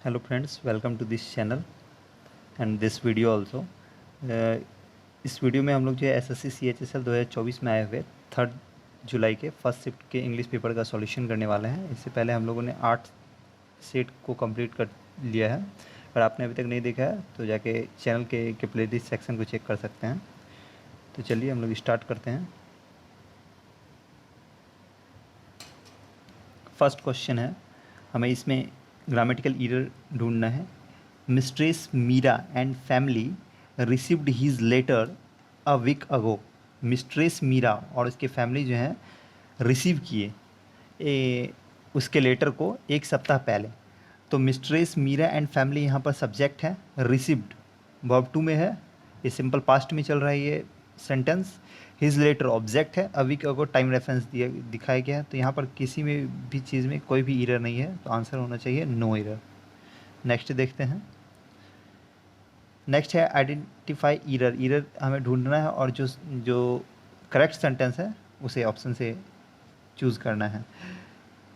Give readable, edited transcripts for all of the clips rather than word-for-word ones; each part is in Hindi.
Hello friends, welcome to this channel and this video also. इस वीडियो में हम लोग जो है एसएससी CHSL 2024 में आए हुए 3 जुलाई के फर्स्ट शिफ्ट के इंग्लिश पेपर का सॉल्यूशन करने वाले हैं। इससे पहले हम लोगों ने 8 सेट को कंप्लीट कर लिया है। अगर आपने अभी तक नहीं देखा है तो जाके चैनल के प्लेलिस्ट सेक्शन को चेक कर सकते हैं। तो चलिए हम लोग स्टार्ट करते हैं। फर्स्ट क्वेश्चन है, हमें इसमें ग्रामेटिकल एरर ढूंढना है। Mistress Meera and family received his letter a week ago. Mistress Meera और उसके फैमिली जो हैं रिसीव किए उसके लेटर को एक सप्ताह पहले। तो मिस्ट्रेस मीरा एंड फैमिली यहाँ पर सब्जेक्ट है, रिसीव्ड वर्ब टू में है, ये सिंपल पास्ट में चल रहा है ये सेंटेंस। हिज लेटर ऑब्जेक्ट है, a week ago time reference दिखाया गया है। तो यहाँ पर किसी में भी चीज़ में कोई भी एरर नहीं है, तो आंसर होना चाहिए नो एरर। नेक्स्ट देखते हैं। नेक्स्ट है आइडेंटिफाई एरर। एरर हमें ढूंढना है और जो करेक्ट सेंटेंस है उसे ऑप्शन से चूज़ करना है।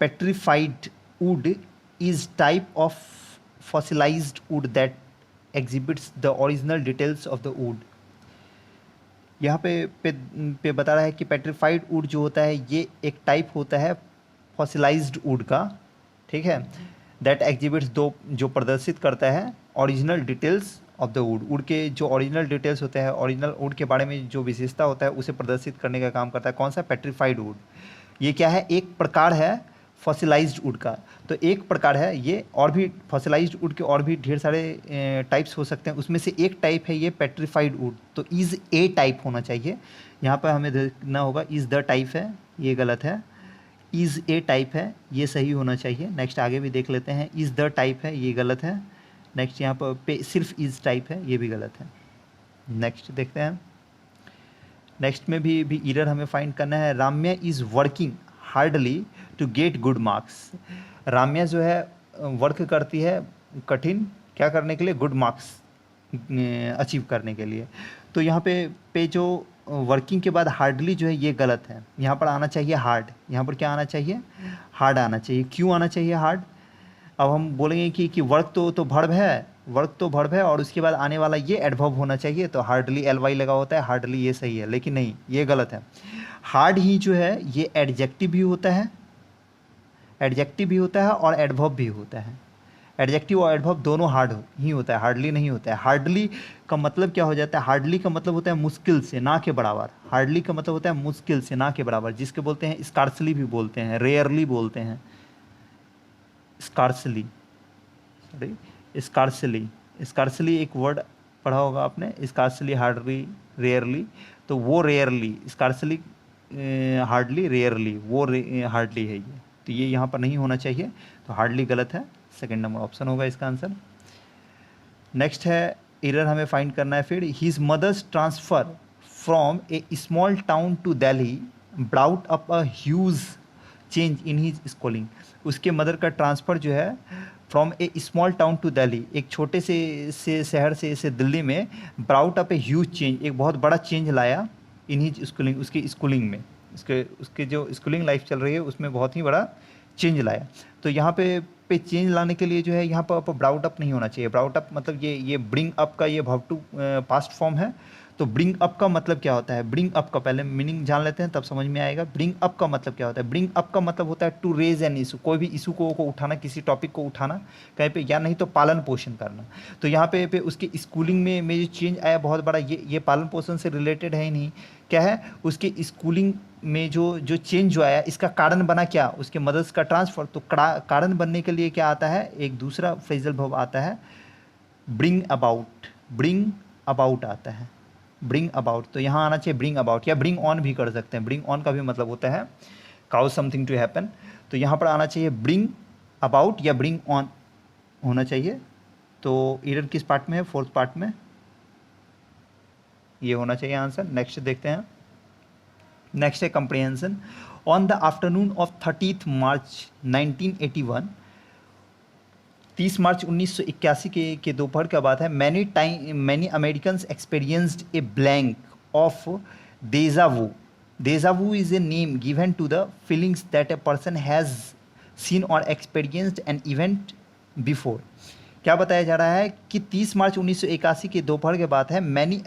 Petrified would is type of fossilised would that exhibits the original details of the wood. यहाँ पे बता रहा है कि पेट्रीफाइड वुड जो होता है ये एक टाइप होता है फॉसिलाइज्ड वुड का, ठीक है। दैट एग्जिबिट्स दो जो प्रदर्शित करता है original details of the wood. Would के जो ओरिजिनल डिटेल्स होते हैं, ओरिजिनल वुड के बारे में जो विशेषता होता है उसे प्रदर्शित करने का काम करता है। कौन सा? Petrified would. ये क्या है? एक प्रकार है फॉसिलाइज्ड वुड का। तो एक प्रकार है ये, और भी फॉसिलाइज्ड वुड के और भी ढेर सारे टाइप्स हो सकते हैं, उसमें से एक टाइप है ये पेट्रीफाइड वुड। तो इज़ ए टाइप होना चाहिए। यहाँ पर हमें देखना होगा इज़ द टाइप है, ये गलत है। इज़ ए टाइप है, ये सही होना चाहिए। नेक्स्ट आगे भी देख लेते हैं। इज़ द टाइप है, ये गलत है। नेक्स्ट यहाँ पर पे सिर्फ इज़ टाइप है, ये भी गलत है। नेक्स्ट देखते हैं। नेक्स्ट में भी एरर हमें फाइंड करना है। Ramya is working hardly to get good marks. Ramya जो है वर्क करती है कठिन क्या करने के लिए? गुड मार्क्स अचीव करने के लिए। तो यहाँ पे जो वर्किंग के बाद हार्डली जो है ये गलत है। यहाँ पर आना चाहिए हार्ड। यहाँ पर क्या आना चाहिए? हार्ड आना चाहिए। क्यों आना चाहिए हार्ड? अब हम बोलेंगे कि वर्क तो वर्ब है, वर्क तो वर्ब है और उसके बाद आने वाला ये एडवर्ब होना चाहिए, तो हार्डली LY लगा होता है, हार्डली ये सही है। लेकिन नहीं, ये गलत है। हार्ड ही जो है ये एडजेक्टिव भी होता है, एडजेक्टिव भी होता है और एडवर्ब भी होता है। एडजेक्टिव और एडवर्ब दोनों हार्ड ही होता है, हार्डली नहीं होता है। हार्डली का मतलब क्या हो जाता है? हार्डली का मतलब होता है मुश्किल से, ना के बराबर। हार्डली का मतलब होता है मुश्किल से, ना के बराबर, जिसके बोलते हैं स्कार्सली भी बोलते हैं, रेयरली बोलते हैं। स्कार्सली, सॉरी स्कार्सली, स्कार्सली एक वर्ड पढ़ा होगा आपने, स्कार्सली, हार्डली, रेयरली। तो वो रेयरली, स्कार्सली, हार्डली, रेयरली, वो हार्डली है ये। तो ये यहाँ पर नहीं होना चाहिए, तो हार्डली गलत है। सेकंड नंबर ऑप्शन होगा इसका आंसर। नेक्स्ट है एरर हमें फाइंड करना है फिर। His mother's transfer from a small town to Delhi brought up a huge change in his schooling. उसके मदर का ट्रांसफ़र जो है from a small town to Delhi, एक छोटे से शहर से दिल्ली में, brought up a huge change, एक बहुत बड़ा चेंज लाया इन हिज स्कूलिंग, उसकी स्कूलिंग में, उसके जो स्कूलिंग लाइफ चल रही है उसमें बहुत ही बड़ा चेंज लाया। तो यहाँ पे चेंज लाने के लिए जो है यहाँ पर ब्राउट अप नहीं होना चाहिए। ब्राउट अप मतलब ये ब्रिंग अप का ये वर्ब टू पास्ट फॉर्म है। तो ब्रिंग अप का मतलब क्या होता है? ब्रिंग अप का पहले मीनिंग जान लेते हैं तब समझ में आएगा। ब्रिंग अप का मतलब क्या होता है? ब्रिंग अप का मतलब होता है टू रेज एन इशू, कोई भी इशू को उठाना, किसी टॉपिक को उठाना कहीं पे, या नहीं तो पालन पोषण करना। तो यहाँ पे उसके स्कूलिंग में जो चेंज आया बहुत बड़ा, ये पालन पोषण से रिलेटेड है ही नहीं। क्या है? उसके स्कूलिंग में जो चेंज जो आया, इसका कारण बना क्या? उसके मदर्स का ट्रांसफ़र। तो कारण बनने के लिए क्या आता है? एक दूसरा फ्रेजल वर्ब आता है, ब्रिंग अबाउट। ब्रिंग अबाउट आता है, ब्रिंग अबाउट। तो यहाँ आना चाहिए ब्रिंग अबाउट, या ब्रिंग ऑन भी कर सकते हैं। ब्रिंग ऑन का भी मतलब होता है काउज समथिंग टू हैपन। तो यहाँ पर आना चाहिए ब्रिंग अबाउट या ब्रिंग ऑन होना चाहिए। तो एरर किस पार्ट में है? फोर्थ पार्ट में, ये होना चाहिए आंसर। नेक्स्ट देखते हैं। नेक्स्ट है comprehension. On the afternoon of 30 मार्च 1981, 30 मार्च 1981 के दोपहर का बात है। Many Americans experienced a blank of deja vu. Deja vu is a name given to the feelings that a person has seen और एक्सपीरियंस्ड एन इवेंट बिफोर। क्या बताया जा रहा है कि 30 मार्च 1981 की दोपहर के बाद है, मैनी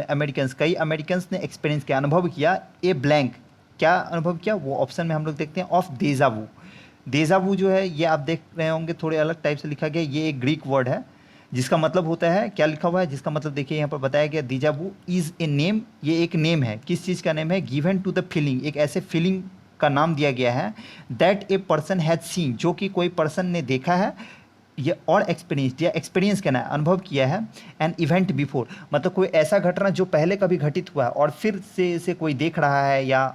अमेरिकन्स, कई अमेरिकन्स ने एक्सपीरियंस किया, अनुभव किया, ए ब्लैंक, क्या अनुभव किया, वो ऑप्शन में हम लोग देखते हैं, ऑफ डेजावू। डेजावू जो है ये आप देख रहे होंगे थोड़े अलग टाइप से लिखा गया, ये एक ग्रीक वर्ड है जिसका मतलब होता है, क्या लिखा हुआ है, जिसका मतलब देखिए यहाँ पर बताया गया, डेजावू इज ए नेम, ये एक नेम है, किस चीज़ का नेम है, गिवन टू द फीलिंग, एक ऐसे फीलिंग का नाम दिया गया है, that a person has seen, जो कि कोई पर्सन ने देखा है, ये और एक्सपीरियंस, या एक्सपीरियंस कहना है, अनुभव किया है, एन इवेंट बिफोर, मतलब कोई ऐसा घटना जो पहले कभी घटित हुआ है और फिर से कोई देख रहा है या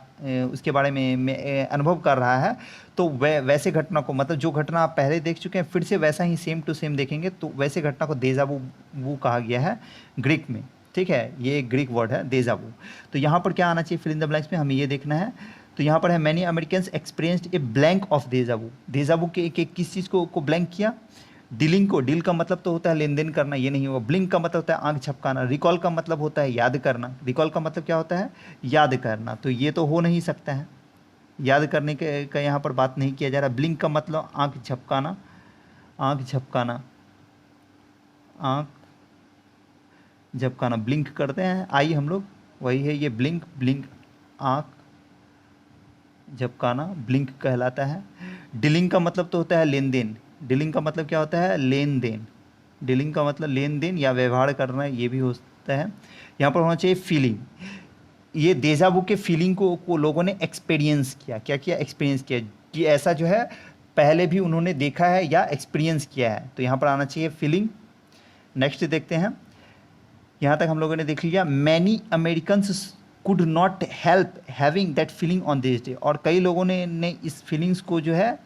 उसके बारे में अनुभव कर रहा है, तो वैसे घटना को, मतलब जो घटना आप पहले देख चुके हैं फिर से वैसा ही सेम टू सेम देखेंगे, तो वैसे घटना को डेजावू कहा गया है ग्रीक में। ठीक है, ये एक ग्रीक वर्ड है डेजावू। तो यहाँ पर क्या आना चाहिए फिल इन द ब्लैंक्स में, हमें ये देखना है। तो यहाँ पर है many Americans experienced a blank of deja vu, deja vu के किस चीज़ को ब्लैंक किया, डीलिंग को, डील का मतलब तो होता है लेन देन करना, ये नहीं होगा, ब्लिंक का मतलब होता है आंख झपकाना, रिकॉल का मतलब होता है याद करना, रिकॉल का मतलब क्या होता है, याद करना, तो ये तो हो नहीं सकता है, याद करने के का यहाँ पर बात नहीं किया जा रहा। ब्लिंक का मतलब आंख झपकाना, आंख झपकाना, आंख झपकाना, ब्लिंक करते हैं आई हम लोग, वही है ये ब्लिंक, ब्लिंक आंख झपकाना ब्लिंक कहलाता है। डीलिंग का मतलब तो होता है लेन देन, डीलिंग का मतलब क्या होता है, लेन देन, डीलिंग का मतलब लेन देन या व्यवहार करना, ये भी होता है। यहाँ पर होना चाहिए फीलिंग, ये डेजावू के फीलिंग को लोगों ने एक्सपीरियंस किया, क्या किया, एक्सपीरियंस किया, कि ऐसा जो है पहले भी उन्होंने देखा है या एक्सपीरियंस किया है, तो यहाँ पर आना चाहिए फीलिंग। नेक्स्ट देखते हैं, यहाँ तक हम लोगों ने देख लिया, many Americans could not help having that feeling on this day, और कई लोगों ने इस फीलिंग्स को जो है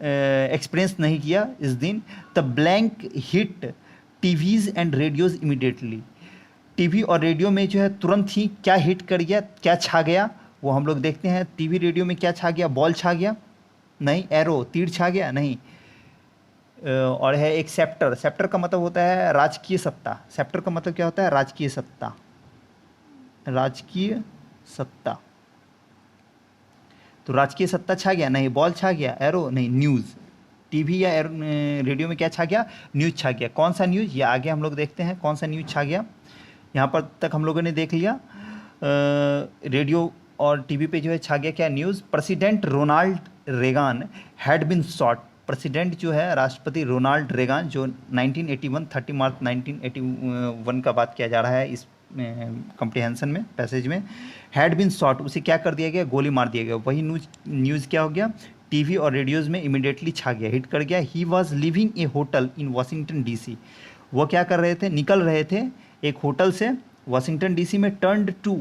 एक्सपीरियंस नहीं किया इस दिन। The blank hit TVs and radios immediately, TV और रेडियो में जो है तुरंत ही क्या हिट कर गया, क्या छा गया, वो हम लोग देखते हैं। टीवी रेडियो में क्या छा गया, बॉल छा गया नहीं, एरो तीर छा गया नहीं, और है एक सेप्टर, सेप्टर का मतलब होता है राजकीय सत्ता, सेप्टर का मतलब क्या होता है, राजकीय सत्ता, राजकीय सत्ता, तो राजकीय सत्ता छा गया नहीं, बॉल छा गया, एरो नहीं, न्यूज़, टीवी या रेडियो में क्या छा गया, न्यूज़ छा गया। कौन सा न्यूज़, ये आगे हम लोग देखते हैं कौन सा न्यूज़ छा गया। यहाँ पर तक हम लोगों ने देख लिया, रेडियो और टीवी पे जो है छा गया क्या, news. President Ronald Reagan had been shot, president जो है राष्ट्रपति रोनाल्ड रेगान, जो 1981 30 मार्च 1981 का बात किया जा रहा है इस कॉम्प्रिहेंशन में, पैसेज में, हैड बिन शॉट, उसे क्या कर दिया गया, गोली मार दिया गया। वही न्यूज़ क्या हो गया, टीवी और रेडियोज़ में इमीडिएटली छा गया, हिट कर गया। He was living A hotel in Washington DC, वो क्या कर रहे थे, निकल रहे थे एक होटल से वाशिंगटन डीसी में, turned to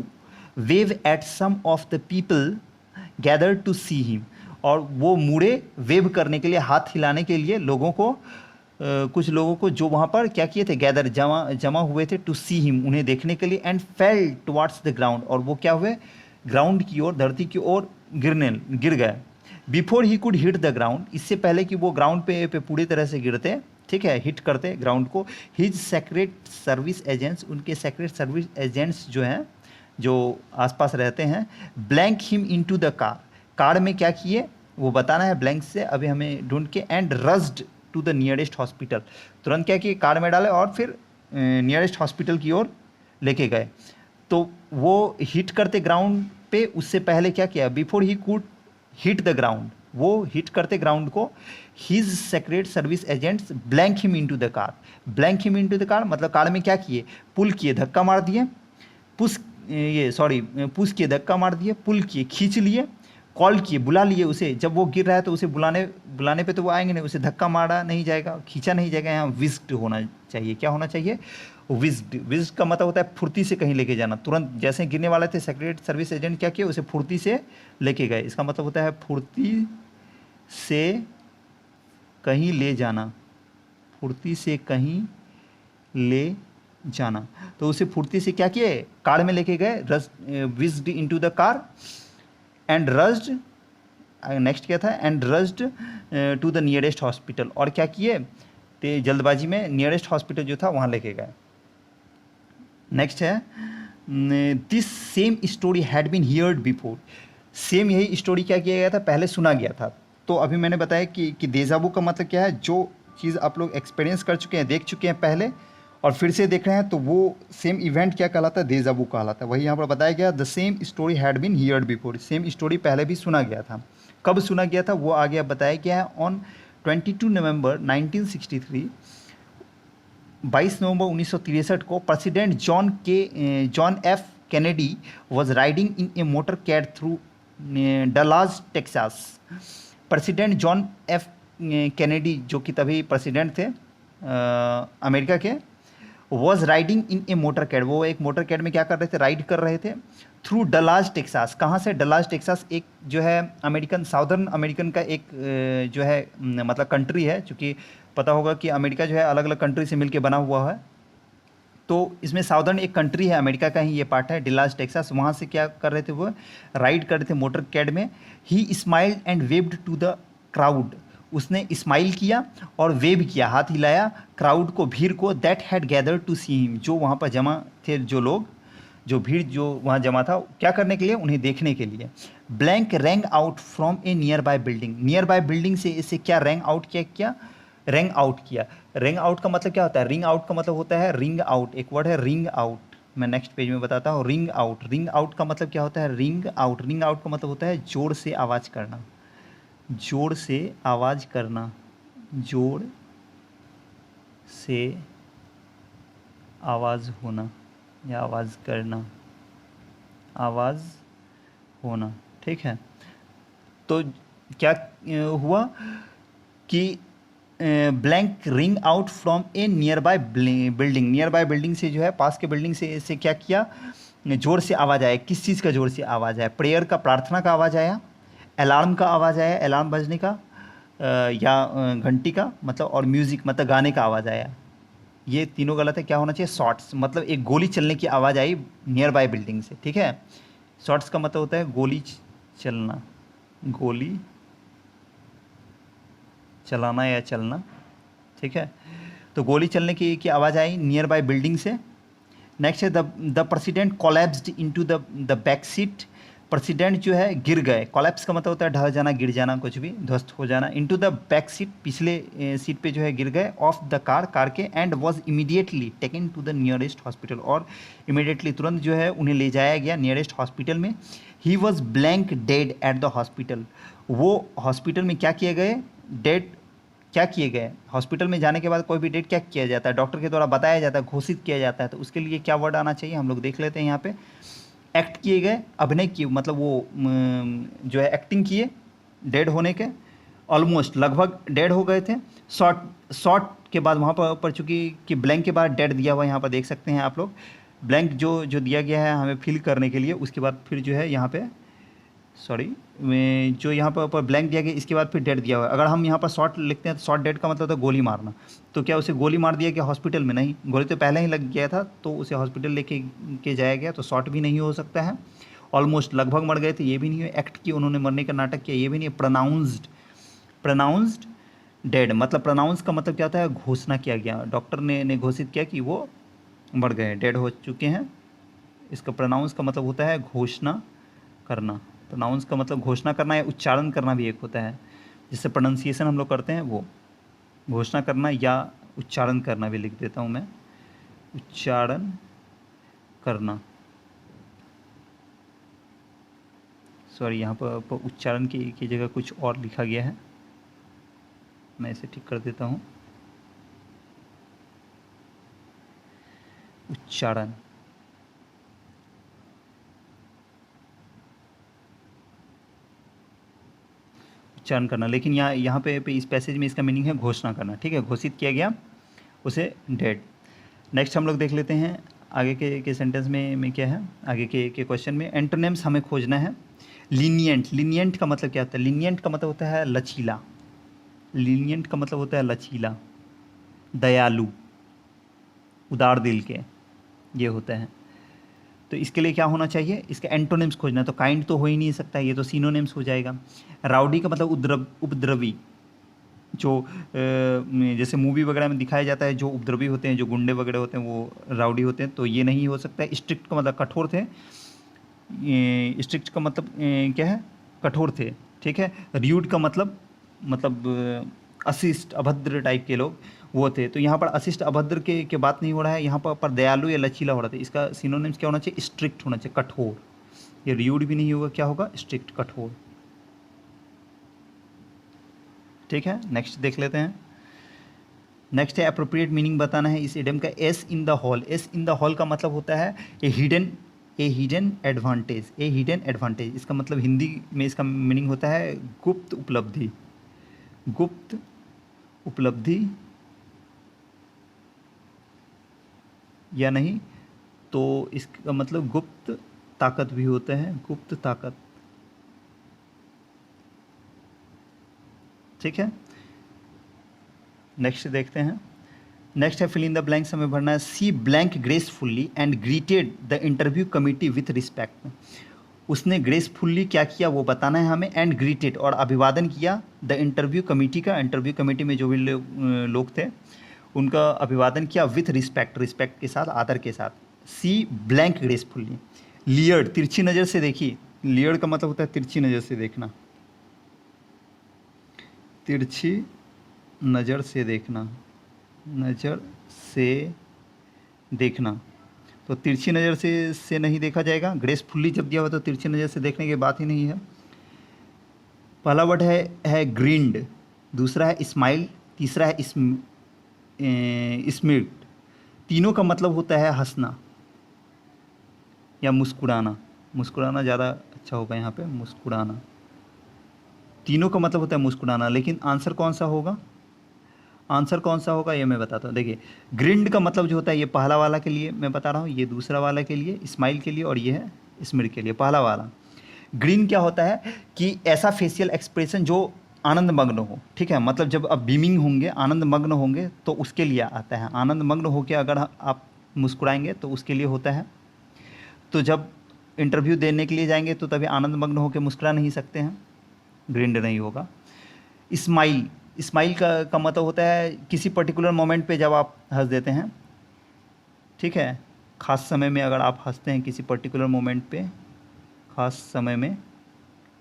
wave at some of the people gathered to see him, और वो मुड़े वेव करने के लिए, हाथ हिलाने के लिए लोगों को, कुछ लोगों को जो वहाँ पर क्या किए थे, गैदर जमा हुए थे, टू सी हिम, उन्हें देखने के लिए, and fail towards the ground, और वो क्या हुए, ग्राउंड की ओर, धरती की ओर गिर गए। बिफोर ही कुड हिट द ग्राउंड, इससे पहले कि वो ग्राउंड पे पूरी तरह से गिरते, ठीक है, हिट करते ग्राउंड को, हिज सेक्रेट सर्विस एजेंट्स, उनके सेक्रेट सर्विस एजेंट्स जो हैं, जो आसपास रहते हैं, blank him into the car, car में क्या किए वो बताना है ब्लैंक से अभी हमें ढूंढ के, and rushed to the nearest hospital, तुरंत क्या किए, कार में डाले और फिर नियरेस्ट हॉस्पिटल की ओर लेके गए। तो वो हिट करते ग्राउंड पे, उससे पहले क्या किया, बिफोर ही कुड हिट द ग्राउंड, वो हिट करते ग्राउंड को, his secret service agents blank him into the car, blank him into the car मतलब कार में क्या किए, पुल किए, धक्का मार दिए, पुश किए, धक्का मार दिए, पुल किए, खींच लिए, कॉल किए, बुला लिए उसे, जब वो गिर रहा है तो उसे बुलाने पे तो वो आएंगे नहीं, उसे धक्का मारा नहीं जाएगा, खींचा नहीं जाएगा, यहाँ विस्क्ड होना चाहिए, क्या होना चाहिए, विस्क्ड का मतलब होता है फुर्ती से कहीं लेके जाना, तुरंत जैसे गिरने वाले थे सेक्रेट सर्विस एजेंट क्या किए, उसे फुर्ती से लेके गए, इसका मतलब होता है फुर्ती से कहीं ले जाना, फुर्ती से कहीं ले जाना, तो उसे फुर्ती से क्या किए, कार में लेके गए, whisked into the car, and rushed, next क्या था, and rushed to the nearest hospital, और क्या किए, तो जल्दबाजी में नियरेस्ट हॉस्पिटल जो था वहाँ लेके गए। नेक्स्ट है, this same story had been heard before, same यही स्टोरी क्या किया गया था, पहले सुना गया था। तो अभी मैंने बताया कि डेजावू का मतलब क्या है, जो चीज़ आप लोग एक्सपीरियंस कर चुके हैं, देख चुके हैं पहले और फिर से देख रहे हैं, तो वो सेम इवेंट क्या कहलाता है? डेजा वू कहलाता है। वही यहाँ पर बताया गया, the same story had been heard before, same story पहले भी सुना गया था। कब सुना गया था वो आगे अब बताया गया है। ऑन 22 नवंबर 1963, 22 नवंबर 1963 को president John F Kennedy was riding in a motorcade through Dallas Texas. President John F Kennedy जो कि तभी प्रेसिडेंट थे अमेरिका के, was riding in a motorcade, वो एक मोटर कैड में क्या कर रहे थे? राइड कर रहे थे थ्रू डलास टेक्सास। कहाँ से? डलास टेक्सास एक जो है अमेरिकन, साउदर्न अमेरिकन का एक जो है मतलब कंट्री है, चूँकि पता होगा कि अमेरिका जो है अलग अलग कंट्री से मिलके बना हुआ है, तो इसमें साउदर्न एक कंट्री है, अमेरिका का ही ये पार्ट है, डलास टेक्सास। वहाँ से क्या कर रहे थे? वो राइड कर रहे थे मोटर कैड में। He smiled and waved to the crowd, उसने स्माइल किया और वेव किया, हाथ हिलाया क्राउड को, भीड़ को, that had gather to see him, जो वहाँ पर जमा थे, जो लोग, जो भीड़ जो वहाँ जमा था, क्या करने के लिए? उन्हें देखने के लिए। Blank wrong out from A near by building, near by building से इसे क्या रैंग आउट किया? रैंग आउट किया। रैंग आउट का मतलब क्या होता है? रिंग आउट का मतलब होता है रिंग आउट, एक वर्ड है रिंग आउट, मैं नेक्स्ट पेज में बताता हूँ। रिंग आउट, रिंग आउट का मतलब क्या होता है? रिंग आउट, रिंग आउट का मतलब होता है जोर से आवाज़ करना, जोर से आवाज़ करना, जोर से आवाज़ होना या आवाज़ करना, आवाज़ होना, ठीक है। तो क्या हुआ कि blank ring out from A near by building, near by building से जो है पास के बिल्डिंग से क्या किया? जोर से आवाज़ आया। किस चीज़ का जोर से आवाज़ आया? प्रेयर का, प्रार्थना का आवाज़ आया, अलार्म का आवाज़ आया, अलार्म बजने का या घंटी का मतलब, और म्यूज़िक मतलब गाने का आवाज़ आया। ये तीनों गलत है। क्या होना चाहिए? शॉट्स, मतलब एक गोली चलने की आवाज़ आई नियर बाय बिल्डिंग से, ठीक है। शॉट्स का मतलब होता है गोली चलना, गोली चलाना या चलना, ठीक है। तो गोली चलने की आवाज़ आई नियर बाय बिल्डिंग से। नेक्स्ट है the president collapsed into the back seat, president जो है गिर गए। कोलैप्स का मतलब होता है ढह जाना, गिर जाना, कुछ भी ध्वस्त हो जाना। इनटू द बैक सीट, पिछले सीट पे जो है गिर गए, ऑफ द कार, कार के, and was immediately taken to the nearest hospital, और इमीडिएटली तुरंत जो है उन्हें ले जाया गया नियरेस्ट हॉस्पिटल में। He was blank dead at the hospital, वो हॉस्पिटल में क्या किए गए? डेड क्या किए गए? हॉस्पिटल में जाने के बाद कोई भी डेट क्या किया जाता है? डॉक्टर के द्वारा बताया जाता है, घोषित किया जाता है। तो उसके लिए क्या वर्ड आना चाहिए? हम लोग देख लेते हैं यहाँ पे। एक्ट किए गए, अभिनय किए, मतलब वो जो है एक्टिंग किए डेड होने के, ऑलमोस्ट लगभग डेड हो गए थे। शॉर्ट के बाद वहाँ पर चूँकि कि ब्लैंक के बाद डेड दिया हुआ यहाँ पर देख सकते हैं आप लोग। ब्लैंक जो दिया गया है हमें फिल करने के लिए, उसके बाद फिर जो है यहाँ पे जो यहाँ पर ब्लैंक दिया गया, इसके बाद फिर डेड दिया हुआ है। अगर हम यहाँ पर शॉर्ट लिखते हैं तो शॉर्ट डेड का मतलब होता है गोली मारना। तो क्या उसे गोली मार दिया गया हॉस्पिटल में? नहीं, गोली तो पहले ही लग गया था, तो उसे हॉस्पिटल लेके के जाया गया, तो शॉर्ट भी नहीं हो सकता है। ऑलमोस्ट लगभग मर गए थे, ये भी नहीं है। एक्ट किया, उन्होंने मरने का नाटक किया, ये भी नहीं है। प्रोनाउंस्ड डेड, मतलब प्रोनाउंस का मतलब क्या होता है? घोषणा किया गया, डॉक्टर ने घोषित किया कि वो मर गए, डेड हो चुके हैं। इसका प्रोनाउंस का मतलब होता है घोषणा करना। प्रोनाउंस का मतलब घोषणा करना या उच्चारण करना भी एक होता है, जिससे प्रोनाउंसिएशन हम लोग करते हैं, वो घोषणा करना या उच्चारण करना भी लिख देता हूँ मैं, उच्चारण करना। सॉरी, यहाँ पर उच्चारण की जगह कुछ और लिखा गया है, मैं इसे ठीक कर देता हूँ। उच्चारण, उच्चारण करना, लेकिन यहाँ पे इस पैसेज में इसका मीनिंग है घोषणा करना, ठीक है। घोषित किया गया उसे डेड। नेक्स्ट हम लोग देख लेते हैं आगे के सेंटेंस में क्या है, आगे के क्वेश्चन में। एंटोनिम्स हमें खोजना है। लीनियंट, लीनियंट का मतलब क्या होता है? लीनियंट का मतलब होता है लचीला, लीनियंट का मतलब होता है लचीला, दयालु, उदार दिल के, ये होता है। तो इसके लिए क्या होना चाहिए? इसका एंटोनिम्स खोजना है। तो काइंड तो हो ही नहीं सकता, ये तो सिनोनिम्स हो जाएगा। राउडी का मतलब उपद्रवी, जो जैसे मूवी वगैरह में दिखाया जाता है, जो उपद्रवी होते हैं, जो गुंडे वगैरह होते हैं, वो राउडी होते हैं, तो ये नहीं हो सकता है। स्ट्रिक्ट का मतलब कठोर थे, स्ट्रिक्ट का मतलब क्या है? कठोर थे, ठीक है। र्यूड का मतलब अशिष्ट अभद्र टाइप के लोग वो थे। तो यहाँ पर अशिष्ट अभद्र के बात नहीं हो रहा है, यहाँ पर दयालु या लचीला हो रहा था। इसका सिनोनिम्स क्या होना चाहिए? स्ट्रिक्ट होना चाहिए, कठोर। ये र्यूड भी नहीं होगा, क्या होगा? स्ट्रिक्ट, कठोर। ठीक है, नेक्स्ट देख लेते हैं। नेक्स्ट है अप्रोप्रिएट मीनिंग बताना है इस इडियम का। S in the hall. S in the hall का मतलब होता है ए हिडन एडवांटेज। ए हिडन एडवांटेज, इसका मतलब हिंदी में इसका मीनिंग होता है गुप्त उपलब्धि। गुप्त उपलब्धि या नहीं तो इसका मतलब गुप्त ताकत भी होता है, गुप्त ताकत। ठीक है, नेक्स्ट देखते हैं। नेक्स्ट है फिल इन द ब्लैंक्स, हमें भरना है। She blank gracefully and greeted the interview committee with respect. उसने ग्रेसफुल्ली क्या किया वो बताना है हमें, एंड ग्रीटेड और अभिवादन किया द इंटरव्यू कमिटी का। इंटरव्यू कमिटी में जो भी लोग थे उनका अभिवादन किया विथ रिस्पेक्ट, रिस्पेक्ट के साथ, आदर के साथ। सी ब्लैंक ग्रेसफुल्ली। लियर्ड, तिरछी नज़र से देखी। लियर्ड का मतलब होता है तिरछी नज़र से देखना, तिरछी नज़र से देखना, नज़र से देखना। तो तिरछी नज़र से नहीं देखा जाएगा। ग्रेसफुल्ली जब दिया हुआ तो तिरछी नज़र से देखने की बात ही नहीं है। पहला वर्ड है ग्रीन्ड, दूसरा है स्माइल, तीसरा है स्मिर्ट। तीनों का मतलब होता है हंसना या मुस्कुराना। मुस्कुराना ज़्यादा अच्छा होगा यहाँ पे, मुस्कुराना। तीनों का मतलब होता है मुस्कुराना, लेकिन आंसर कौन सा होगा? आंसर कौन सा होगा ये मैं बताता हूँ। देखिए, ग्रिंड का मतलब जो होता है ये पहला वाला के लिए मैं बता रहा हूँ, ये दूसरा वाला के लिए, स्माइल के लिए, और ये है स्मिर्ट के लिए। पहला वाला ग्रीन क्या होता है कि ऐसा फेशियल एक्सप्रेशन जो आनंद मग्न हो। ठीक है, मतलब जब आप बीमिंग होंगे, आनंद मग्न होंगे तो उसके लिए आता है। आनंद मग्न होकर अगर आप मुस्कुराएंगे तो उसके लिए होता है। तो जब इंटरव्यू देने के लिए जाएंगे तो तभी आनंद मग्न होकर मुस्कुरा नहीं सकते हैं, ग्रिंड नहीं होगा। स्माइल, स्माइल का मतलब होता है किसी पर्टिकुलर मोमेंट पे जब आप हंस देते हैं। ठीक है, ख़ास समय में अगर आप हंसते हैं किसी पर्टिकुलर मोमेंट पे, ख़ास समय में,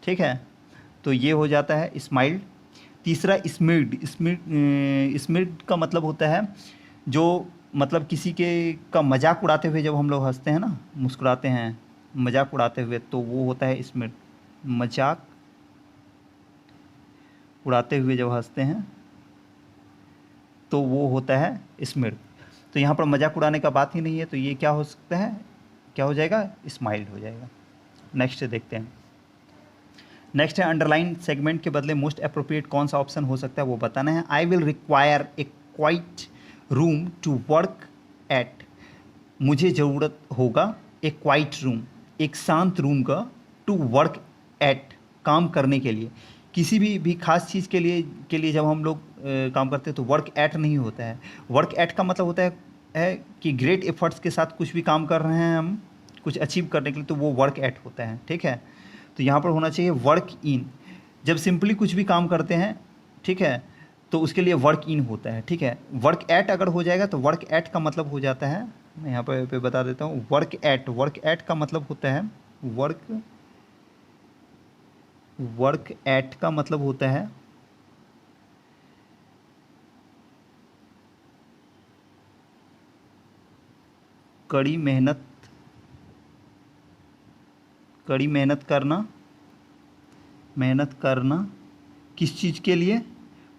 ठीक है, तो ये हो जाता है स्माइल। तीसरा स्मिर्ड। स्मिर्ड का मतलब होता है जो मतलब किसी का मजाक उड़ाते हुए जब हम लोग हंसते हैं ना, मुस्कुराते हैं मजाक उड़ाते हुए, तो वो होता है स्मिर्ड। मजाक उड़ाते हुए जब हंसते हैं तो वो होता है स्मिर्ड। तो यहाँ पर मजाक उड़ाने का बात ही नहीं है, तो ये क्या हो सकता है, क्या हो जाएगा? स्माइल हो जाएगा। नेक्स्ट देखते हैं। नेक्स्ट है अंडरलाइन सेगमेंट के बदले मोस्ट अप्रोप्रिएट कौन सा ऑप्शन हो सकता है वो बताना है। I will require a quiet room to work at. मुझे ज़रूरत होगा एक क्वाइट रूम, एक शांत रूम का, टू वर्क एट, काम करने के लिए। किसी भी खास चीज़ के लिए जब हम लोग काम करते हैं तो वर्क एट नहीं होता है। वर्क एट का मतलब होता है कि ग्रेट एफर्ट्स के साथ कुछ भी काम कर रहे हैं हम कुछ अचीव करने के लिए, तो वो वर्क एट होता है। ठीक है, तो यहाँ पर होना चाहिए वर्क इन। जब सिंपली कुछ भी काम करते हैं, ठीक है, तो उसके लिए वर्क इन होता है। ठीक है, वर्क एट अगर हो जाएगा तो वर्क एट का मतलब हो जाता है, मैं यहाँ पे बता देता हूँ। वर्क एट का मतलब होता है वर्क एट का मतलब होता है कड़ी मेहनत करना किस चीज़ के लिए?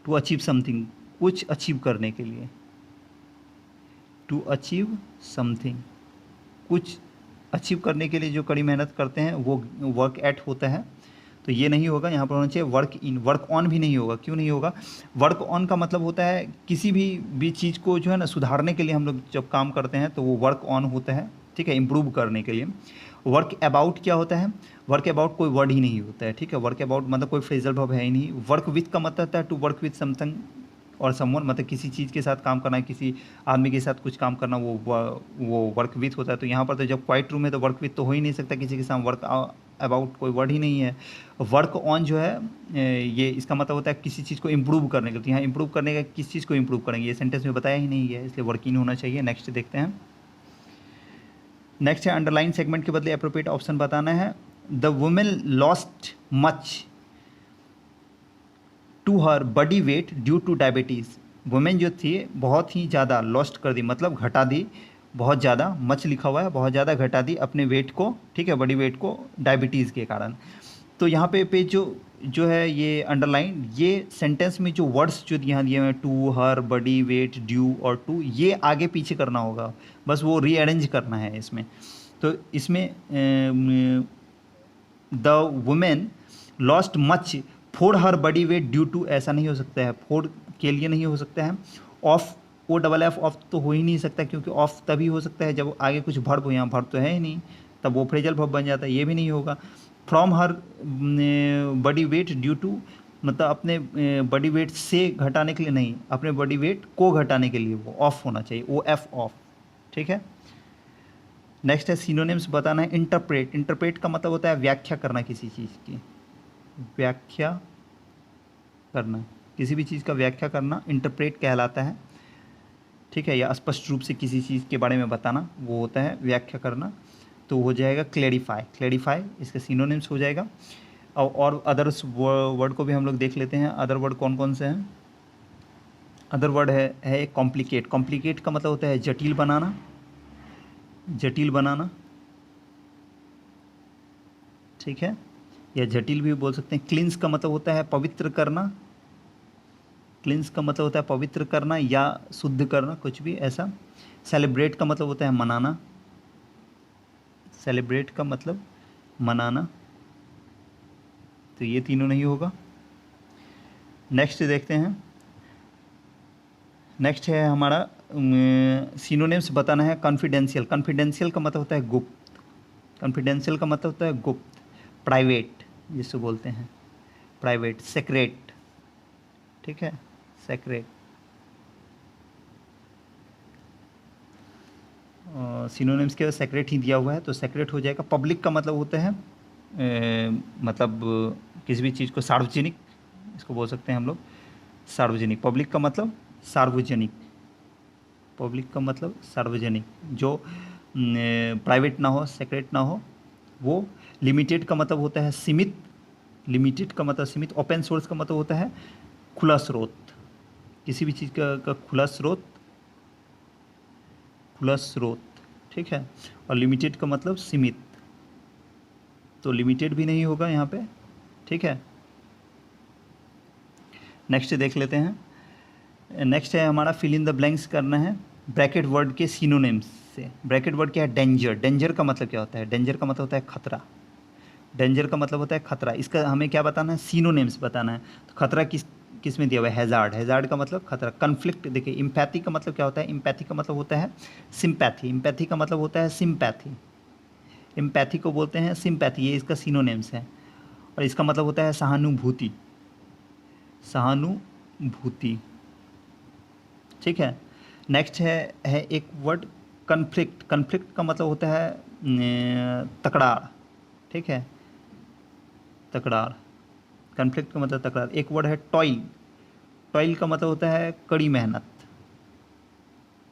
टू अचीव समथिंग, कुछ अचीव करने के लिए। टू अचीव समथिंग, कुछ अचीव करने के लिए जो कड़ी मेहनत करते हैं वो वर्क एट होता है। तो ये नहीं होगा, यहाँ पर होना चाहिए वर्क इन। वर्क ऑन भी नहीं होगा, क्यों नहीं होगा? वर्क ऑन का मतलब होता है किसी भी चीज़ को जो है ना सुधारने के लिए हम लोग जब काम करते हैं तो वो वर्क ऑन होता है। ठीक है, इम्प्रूव करने के लिए। वर्क अबाउट क्या होता है? वर्क अबाउट कोई वर्ड ही नहीं होता है। ठीक है, वर्क अबाउट मतलब कोई फ्रेजल वर्ब है ही नहीं। वर्क विथ का मतलब होता है टू वर्क विथ समथिंग और समवन, मतलब किसी चीज़ के साथ काम करना, किसी आदमी के साथ कुछ काम करना, वो वर्क विथ होता है। तो यहाँ पर तो जब क्वाइट रूम है तो वर्क विथ तो हो ही नहीं सकता किसी के साथ, वर्क अबाउट कोई वर्ड ही नहीं है। वर्क ऑन जो है ये इसका मतलब होता है किसी चीज़ को इम्प्रूव करने के लिए। तो यहाँ इम्प्रूव करने का किस चीज़ को इम्प्रूव करेंगे ये सेंटेंस में बताया ही नहीं है, इसलिए वर्क इन होना चाहिए। नेक्स्ट देखते हैं। नेक्स्ट है अंडरलाइन सेगमेंट के बदले अप्रोप्रिएट ऑप्शन बताना है। The women lost much to her body weight due to diabetes. Women जो थी बहुत ही ज़्यादा लॉस्ट कर दी, मतलब घटा दी, बहुत ज़्यादा, मच लिखा हुआ है, बहुत ज़्यादा घटा दी अपने वेट को, ठीक है, बॉडी वेट को डायबिटीज़ के कारण। तो यहाँ पे जो जो है ये अंडरलाइन, ये सेंटेंस में जो वर्ड्स जो यहाँ दिए हुए हैं, to her body weight due और टू, ये आगे पीछे करना होगा, बस वो रीअरेंज करना है इसमें। तो इसमें the women lost much for her body weight due to, ऐसा नहीं हो सकता है, फॉर के लिए नहीं हो सकता है। Off, O double F off तो हो ही नहीं सकता, क्योंकि ऑफ तभी हो सकता है जब आगे कुछ वर्ब हो, यहाँ वर्ब तो है ही नहीं, तब वो फ्रेजल वर्ब बन जाता है, ये भी नहीं होगा। From her body weight due to, मतलब अपने बॉडी वेट से घटाने के लिए नहीं, अपने बॉडी वेट को घटाने के लिए वो ऑफ होना चाहिए, ओ एफ ऑफ, ठीक है। नेक्स्ट है सिनोनिम्स बताना है। इंटरप्रेट, इंटरप्रेट का मतलब होता है व्याख्या करना किसी चीज़ की, व्याख्या करना, किसी भी चीज़ का व्याख्या करना इंटरप्रेट कहलाता है, ठीक है, या स्पष्ट रूप से किसी चीज़ के बारे में बताना, वो होता है व्याख्या करना। तो हो जाएगा क्लेरिफाई, क्लेरिफाई इसका सिनोनिम्स हो जाएगा। और अदर्स वर्ड को भी हम लोग देख लेते हैं, अदर वर्ड कौन कौन से हैं। अदर वर्ड है कॉम्प्लिकेट, कॉम्प्लिकेट का मतलब होता है जटिल बनाना, जटिल बनाना, ठीक है, या जटिल भी बोल सकते हैं। क्लींस का मतलब होता है पवित्र करना, क्लींस का मतलब होता है पवित्र करना या शुद्ध करना, कुछ भी ऐसा। सेलिब्रेट का मतलब होता है मनाना, सेलिब्रेट का मतलब मनाना, तो ये तीनों नहीं होगा। नेक्स्ट देखते हैं, नेक्स्ट है हमारा सिनोनिम्स बताना है। कॉन्फिडेंशियल, कॉन्फिडेंशियल का मतलब होता है गुप्त, कॉन्फिडेंशियल का मतलब होता है गुप्त। प्राइवेट जिसको बोलते हैं प्राइवेट। सेक्रेट, ठीक है, सेक्रेट। सिनोनिम्स के सेक्रेट ही दिया हुआ है, तो सेक्रेट हो जाएगा। पब्लिक का मतलब होता है मतलब किसी भी चीज़ को सार्वजनिक, इसको बोल सकते हैं हम लोग सार्वजनिक। पब्लिक का मतलब सार्वजनिक, पब्लिक का मतलब सार्वजनिक, जो प्राइवेट ना हो, सेक्रेट ना हो वो। लिमिटेड का मतलब होता है सीमित, लिमिटेड का मतलब सीमित। ओपन सोर्स का मतलब होता है खुला स्रोत, किसी भी चीज़ का खुला स्रोत, खुला स्रोत, ठीक है। और लिमिटेड का मतलब सीमित, तो लिमिटेड भी नहीं होगा यहाँ पे, ठीक है। नेक्स्ट देख लेते हैं। नेक्स्ट है हमारा फिल इन द ब्लैंक्स करना है ब्रैकेट वर्ड के सिनोनिम्स से। ब्रैकेट वर्ड क्या है? डेंजर। डेंजर का मतलब क्या होता है? डेंजर का मतलब होता है खतरा, डेंजर का मतलब होता है खतरा। इसका हमें क्या बताना है? सिनोनिम्स बताना है। तो खतरा किस में दिया हुआ है? हैजार्ड, हैजार्ड का मतलब खतरा। कन्फ्लिक्ट, देखिए इम्पैथी का मतलब क्या होता है? इम्पैथी का मतलब होता है सिंपैथी, इम्पैथी का मतलब होता है सिंपैथी, इम्पैथी को बोलते हैं सिंपैथी, ये इसका सिनोनिम्स है। और इसका मतलब होता है सहानुभूति, सहानुभूति, ठीक है। नेक्स्ट है एक वर्ड कन्फ्लिक्ट। कन्फ्लिक्ट का मतलब होता है तकरार, ठीक है, तकरार। कन्फ्लिक्ट का मतलब तकरार। एक वर्ड है टॉयल। टॉयल का मतलब होता है कड़ी मेहनत,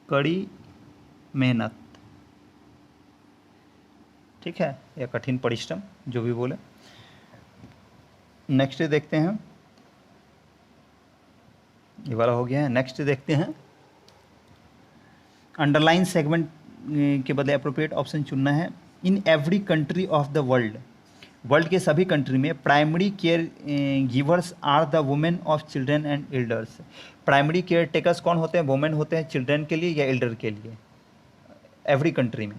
कड़ी मेहनत, ठीक है, या कठिन परिश्रम, जो भी बोले। नेक्स्ट देखते हैं, ये वाला हो गया है। नेक्स्ट देखते हैं, अंडरलाइन सेगमेंट के बदले अप्रोप्रिएट ऑप्शन चुनना है। In every country of the world, world के सभी कंट्री में primary caregivers are the women of children and elders. Primary caretakers कौन होते हैं? वुमेन होते हैं, चिल्ड्रन के लिए या एल्डर के लिए, एवरी कंट्री में।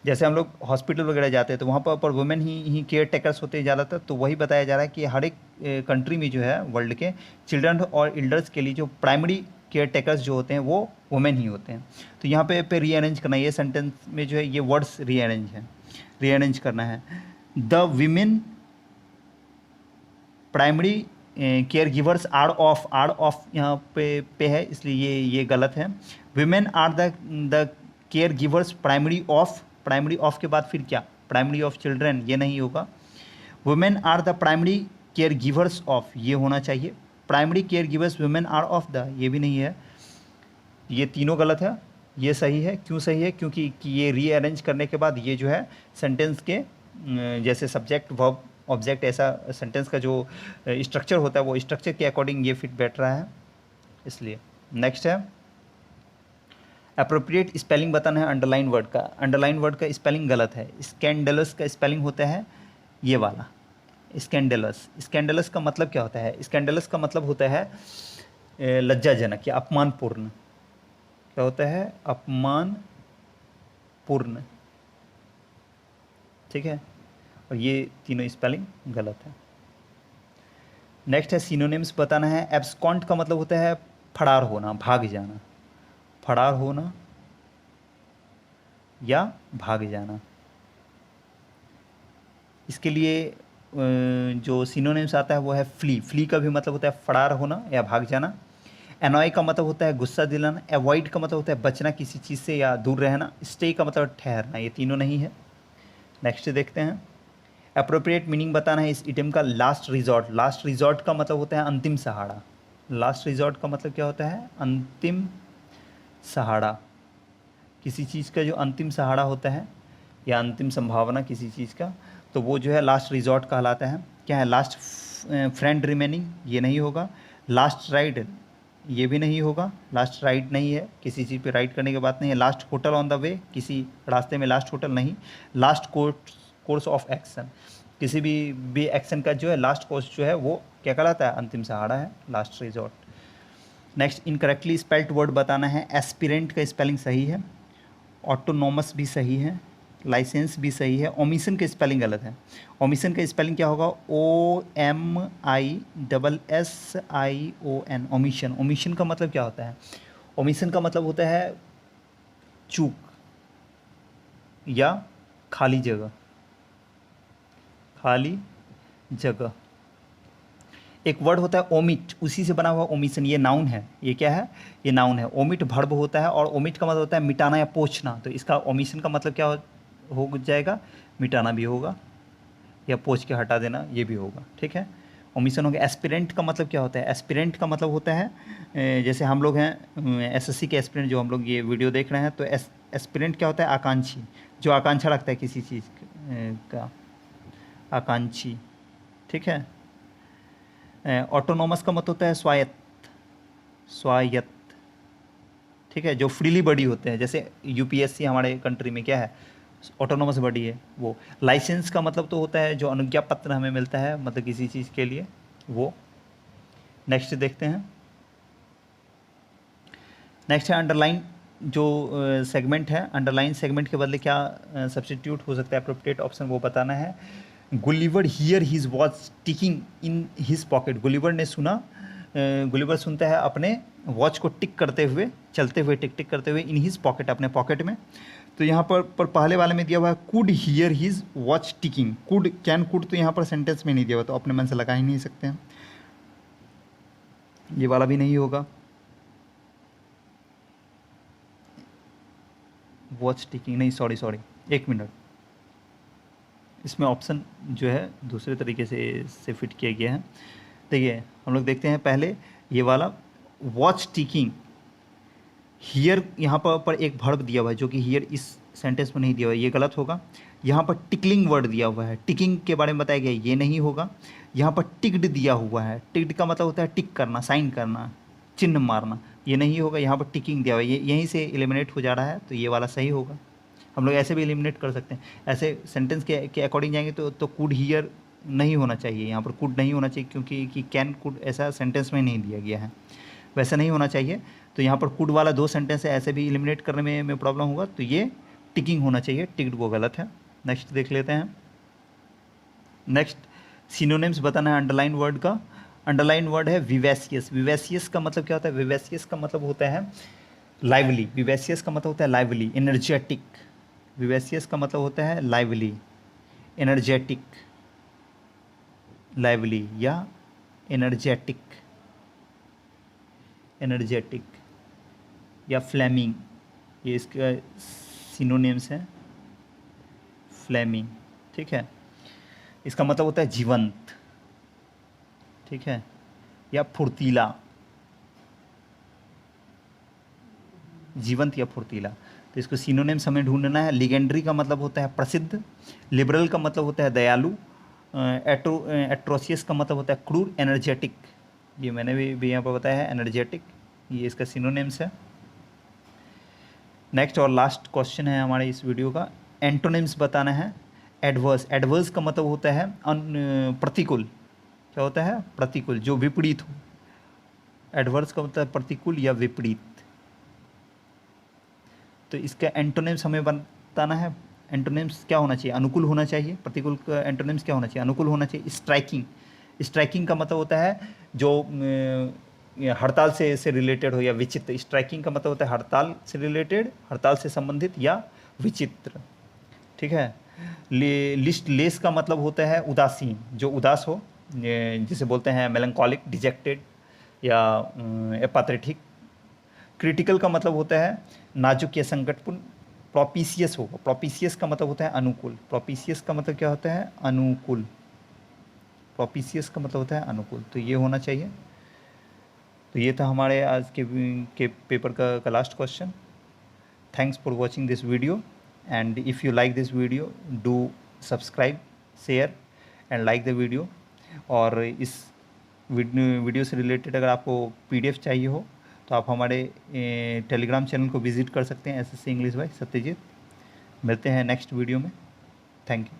जैसे हम लोग हॉस्पिटल वगैरह जाते हैं तो वहाँ पर वुमेन ही केयर टेकर्स होते हैं ज़्यादातर। तो वही बताया जा रहा है कि हर एक कंट्री में जो है वर्ल्ड के चिल्ड्रन और एल्डर्स के लिए जो प्राइमरी केयर टेकर्स जो होते हैं वो वुमेन ही होते हैं। तो यहाँ पे रीअरेंज करना है, ये सेंटेंस में जो है ये वर्ड्स रीअरेंज है, रीअरेंज करना है। The women primary caregivers are of, are of यहाँ पे है इसलिए ये गलत है। Women are the caregivers primary of, primary of के बाद फिर क्या? प्राइमरी ऑफ चिल्ड्रन, ये नहीं होगा। Women are the primary caregivers of, ये होना चाहिए। Primary caregivers women are of the, ये भी नहीं है। ये तीनों गलत है, ये सही है। क्यों सही है? क्योंकि ये रीअरेंज करने के बाद ये जो है सेंटेंस के जैसे सब्जेक्ट वर्ब ऑब्जेक्ट ऐसा सेंटेंस का जो स्ट्रक्चर होता है वो स्ट्रक्चर के अकॉर्डिंग ये फिट बैठ रहा है, इसलिए। नेक्स्ट है अप्रोप्रिएट स्पेलिंग बताना है अंडरलाइन वर्ड का। अंडरलाइन वर्ड का स्पेलिंग गलत है। स्कैंडलस का स्पेलिंग होता है ये वाला, स्कैंडलस। स्कैंडलस का मतलब क्या होता है? स्कैंडलस का मतलब होता है लज्जाजनक या अपमानपूर्ण। क्या होता है? अपमानपूर्ण, ठीक है। और ये तीनों स्पेलिंग गलत है। नेक्स्ट है सिनोनिम्स बताना है। एब्सकॉन्ट का मतलब होता है फरार होना, भाग जाना, फरार होना या भाग जाना। इसके लिए जो सिनोनिम्स आता है वो है फ्ली। फ्ली का भी मतलब होता है फरार होना या भाग जाना। एनॉय का मतलब होता है गुस्सा दिलाना। एवॉइड का मतलब होता है बचना किसी चीज़ से या दूर रहना। स्टे का मतलब ठहरना। ये तीनों नहीं है। नेक्स्ट देखते हैं। अप्रोप्रिएट मीनिंग बताना है इस इडियम का। Last resort. लास्ट रिजॉर्ट का मतलब होता है अंतिम सहारा। लास्ट रिजॉर्ट का मतलब क्या होता है? अंतिम सहारा। किसी चीज़ का जो अंतिम सहारा होता है या अंतिम संभावना किसी चीज़ का, तो वो जो है लास्ट रिजॉर्ट कहलाता है। क्या है? लास्ट फ्रेंड रिमेनिंग, ये नहीं होगा। लास्ट राइड, ये भी नहीं होगा। लास्ट राइड नहीं है, किसी चीज़ पे राइड करने की बात नहीं है। Last hotel on the way, किसी रास्ते में लास्ट होटल नहीं। लास्ट कोर्स ऑफ एक्शन, किसी भी एक्शन का जो है लास्ट कोर्स जो है वो क्या कहलाता है? अंतिम सहारा है, last resort. Next incorrectly spelled word बताना है। एस्पिरेंट का स्पेलिंग सही है, ऑटोनोमस भी सही है, लाइसेंस भी सही है। ओमिशन का स्पेलिंग गलत है। ओमिशन का स्पेलिंग क्या होगा? OMISSION, omission. ओमिशन का मतलब क्या होता है? ओमिशन का मतलब होता है चूक या खाली जगह, खाली जगह। एक वर्ड होता है ओमिट, उसी से बना हुआ ओमिशन, ये नाउन है। ये क्या है? ये नाउन है। ओमिट वर्ब होता है और ओमिट का मतलब होता है मिटाना या पोंछना। तो इसका ओमिशन का मतलब क्या हो जाएगा? मिटाना भी होगा या पोंछ के हटा देना, ये भी होगा, ठीक है। ओमिशन हो गया। एस्पिरेंट का मतलब क्या होता है? एस्पिरेंट का मतलब होता है जैसे हम लोग हैं एसएससी के एस्पिरेंट, जो हम लोग ये वीडियो देख रहे हैं, तो एस्पिरेंट क्या होता है? आकांक्षी, जो आकांक्षा रखता है किसी चीज़ का, आकांक्षी, ठीक है। ऑटोनोमस का मतलब होता है स्वायत्त, स्वायत्त, ठीक है, जो फ्रीली बॉडी होते हैं। जैसे यूपीएससी हमारे कंट्री में क्या है? ऑटोनोमस बॉडी है वो। लाइसेंस का मतलब तो होता है जो अनुज्ञा पत्र हमें मिलता है, मतलब किसी चीज़ के लिए, वो। नेक्स्ट देखते हैं। नेक्स्ट है अंडरलाइन जो सेगमेंट है। अंडरलाइन सेगमेंट के बदले क्या सब्स्टिट्यूट हो सकता है? अप्रोप्रिएट ऑप्शन वो बताना है। Gulliver here his watch ticking in his pocket. Gulliver ने सुना, गुलिवर सुनता है अपने वॉच को टिक करते हुए, चलते हुए, टिक टिक करते हुए, इन हिज पॉकेट, अपने पॉकेट में। तो यहाँ पर पहले वाले में दिया हुआ है could hear his watch ticking. Could, can, could तो यहाँ पर सेंटेंस में नहीं दिया हुआ, तो अपने मन से लगा ही नहीं सकते हैं। ये वाला भी नहीं होगा। वॉच टिकिंग नहीं, सॉरी, एक मिनट। इसमें ऑप्शन जो है दूसरे तरीके से फिट किया गया है। देखिए हम लोग देखते हैं पहले ये वाला वॉच टिकिंग। हियर यहाँ पर एक वर्ब दिया हुआ है जो कि हियर इस सेंटेंस में नहीं दिया हुआ है, ये गलत होगा। यहाँ पर टिकलिंग वर्ड दिया हुआ है, टिकिंग के बारे में बताया गया, ये नहीं होगा। यहाँ पर टिक्ड दिया हुआ है, टिक्ड का मतलब होता है टिक करना, साइन करना, चिन्ह मारना, ये नहीं होगा। यहाँ पर टिकिंग दिया हुआ है, ये यहीं से एलिमिनेट हो जा रहा है, तो ये वाला सही होगा। हम लोग ऐसे भी एलिमिनेट कर सकते हैं। ऐसे सेंटेंस के अकॉर्डिंग जाएंगे तो कुड हियर नहीं होना चाहिए, यहाँ पर कुड नहीं होना चाहिए, क्योंकि कि कैन कुड ऐसा सेंटेंस में नहीं दिया गया है, वैसा नहीं होना चाहिए। तो यहाँ पर कुड वाला दो सेंटेंस है, ऐसे भी एलिमिनेट करने में प्रॉब्लम होगा, तो ये टिकिंग होना चाहिए, टिक्ड वो गलत है। नेक्स्ट देख लेते हैं। नेक्स्ट सिनोनिम्स बताना है अंडरलाइन वर्ड का। अंडरलाइन वर्ड है विवेसियस। विवेसियस का मतलब क्या होता है? विवेसियस का मतलब होता है लाइवली। विवेसियस का मतलब होता है लाइवली, एनर्जेटिक। विवेसियस का मतलब होता है लाइवली, एनर्जेटिक, लाइवली या एनर्जेटिक, एनर्जेटिक या फ्लेमिंग, ये इसका सिनोनिम्स हैं। फ्लेमिंग, ठीक है, इसका मतलब होता है जीवंत, ठीक है, या फुर्तीला, जीवंत या फुर्तीला। तो इसको सिनोनिम्स हमें ढूंढना है। लीजेंडरी का मतलब होता है प्रसिद्ध, लिबरल का मतलब होता है दयालु, एट्रोसियस का मतलब होता है क्रूर, एनर्जेटिक, ये मैंने भी यहाँ पर बताया है, एनर्जेटिक, ये इसका सिनोनिम्स है। नेक्स्ट और लास्ट क्वेश्चन है हमारे इस वीडियो का, एंटोनिम्स बताना है। एडवर्स, एडवर्स का मतलब होता है प्रतिकूल, क्या होता है, प्रतिकूल, जो विपरीत हो। एडवर्स का मतलब प्रतिकूल या विपरीत। तो इसका एंटोनिम्स हमें बताना है। एंटोनिम्स क्या होना चाहिए, अनुकूल होना चाहिए। प्रतिकूल का एंटोनिम्स क्या होना चाहिए, अनुकूल होना चाहिए। स्ट्राइकिंग, स्ट्राइकिंग का मतलब होता है जो हड़ताल से रिलेटेड हो या विचित्र। स्ट्राइकिंग का मतलब होता है हड़ताल से रिलेटेड, हड़ताल से संबंधित या विचित्र, ठीक है। लिस्ट लेस का मतलब होता है उदासीन, जो उदास हो, जिसे बोलते हैं मेलंकॉलिक, डिजेक्टेड या एपाथेटिक। क्रिटिकल का मतलब होता है नाजुक या संकटपूर्ण। प्रोपिशियस होगा, प्रोपिशियस का मतलब होता है अनुकूल। प्रोपिशियस का मतलब क्या होता है, अनुकूल। प्रोपिशियस का मतलब होता है अनुकूल, तो ये होना चाहिए। तो ये था हमारे आज के पेपर का last question. Thanks for watching this video, and if you like this video, do subscribe, share and like the video। और इस वीडियो से रिलेटेड अगर आपको PDF चाहिए हो तो आप हमारे टेलीग्राम चैनल को विजिट कर सकते हैं, SSC इंग्लिश बाय सत्यजीत। मिलते हैं नेक्स्ट वीडियो में। Thank you.